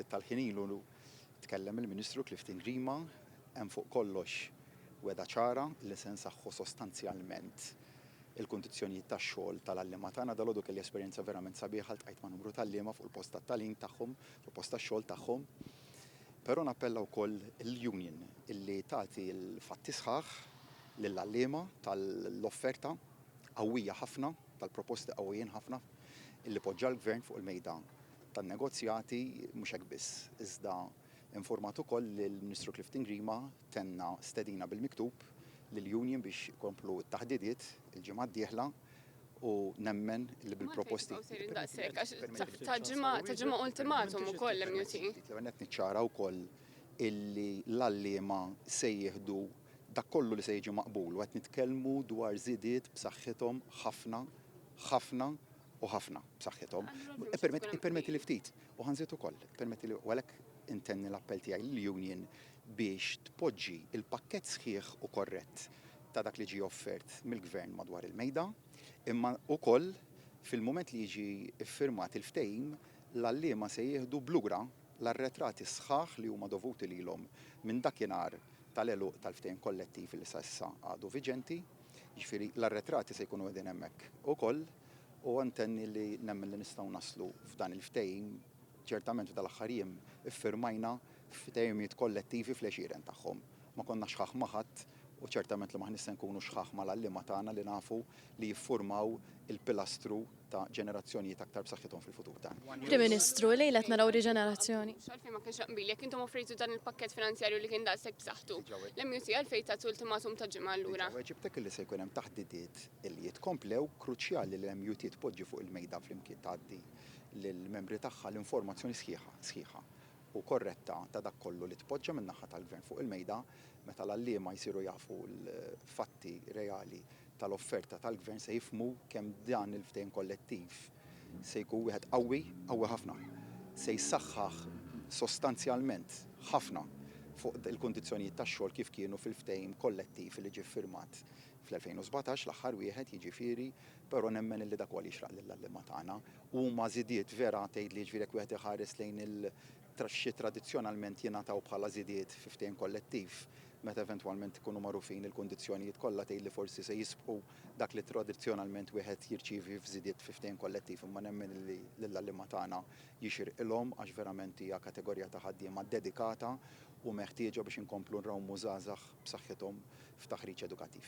ftit tal-ħin ilu tkellem il-Ministru Clifton Grima hemm fuq kollox weda ċara li se nsaħħu sostanzjalment il-kundizzjonijiet tax-xogħol tal-għalliema tagħna dalgħodu kelli esperjenza verament sabiħa ltqajt ma' numru tal-għalliema fuq il-post tat-tagħlim tagħhom, fuq il-post tax-xogħol tagħhom. Però nappella wkoll il-union illi tagħti l-fatti sħaħ lill-għalliema tal-offerta qawwija ħafna, tal-proposti qawwijin ħafna illi poġġa l-Gvern fuq il-mejda tan-negozjati mhux hekk biss. Iżda informat ukoll lill-Ministru Clifton Grima tenna stedina bil-miktub lill-union biex ikomplu t-taħdidiet il-ġimgħa d-dieħla u nemmen li bil-proposti. Ta' ġimgħa ultimatum ukoll MUT. Qed niċċara wkoll illi l-għalliema se jieħdu dak kollu li se jiġi maqbul u qed nitkellmu dwar żidiet b'saħħithom ħafna u ħafna b'saħħithom. Ippermetti li ftit u ħanżid ukoll, permetti li għalhekk intenni l-appell tiegħi lill-union biex tpoġġi il-pakkett sħiħ u korrett ta' dak li ġie offert mill-Gvern madwar il-mejda, imma wkoll fil-mument li jiġi iffirmat il-ftehim l-għalliema se jieħdu blugra l-arretrati sħaħ li huma dovuti lilhom minn dakinhar tal-eluq tal-ftehim kollettiv li sa issa għadu viġenti, jiġifieri l-arretrati se jkunu qegħdin hemmhekk ukoll u intenni li nemmen li nistgħu naslu f'dan il-ftehim ċertament f'dal-aħħar jiem iffirmajna ftehimiet kollettivi fl-għexieren tagħhom. Ma konna xħaħ ma' ħadd u ċertament li maħnis se nkunu xħaħ mal-għalliema tagħna li nafu li jiffurmaw il-pilastru ta' ġenerazzjonijiet aktar b'saħħithom fil-futur tagħna. Prim Ministru, lejla qed naraw riġenerazzjoni. X'għalfejn ma kienx qbil jekk intom offrejtu dan il-pakkett finanzjarju li kien daqshekk b'saħħtu. L-MUT għalfejn tagħtu ultimatum ta' ġimgħa allura. Ġibtek li se jkun hemm taħdidiet li jitkomplew kruċjali li l-MUT tpoġġi fuq il-mejda flimkien tgħaddi lill-membri tagħha l-informazzjoni sħiħa u korretta ta' dak kollu li tpoġġa min-naħa tal-Gvern fuq il-mejda meta l-għalliema jsiru jafu l-fatti reali tal-offerta tal-Gvern se jifhmu kemm dan il-ftehim kollettiv se jkun wieħed qawwi ħafna. Se jsaħħaħ sostanzjalment ħafna fuq il-kundizzjonijiet tax-xogħol kif kienu fil-ftehim kollettiv li ġie ffirmat fl-2017 l-aħħar wieħed jiġifieri, però nemmen illi dak huwa li jixraq lill-għalliema tagħna huma żidiet vera tgħidli ġifieri jekk wieħed iħares lejn il-traxxi tradizzjonalment jingħataw bħala żidiet fi ftehim kollettiv meta eventwalment ikunu magħrufin il-kundizzjonijiet kollha tgħidli forsi se jisbqu dak li tradizzjonalment wieħed jirċievi f'żidiet fi ftehim kollettiv imma nemmen li lill-għalliema tagħna jixirqilhom għax verament hija kategorija ta' ħaddiema dedikata u meħtieġa biex inkomplu nrawmu żgħażagħ b'saħħithom f'taħriġ edukattiv.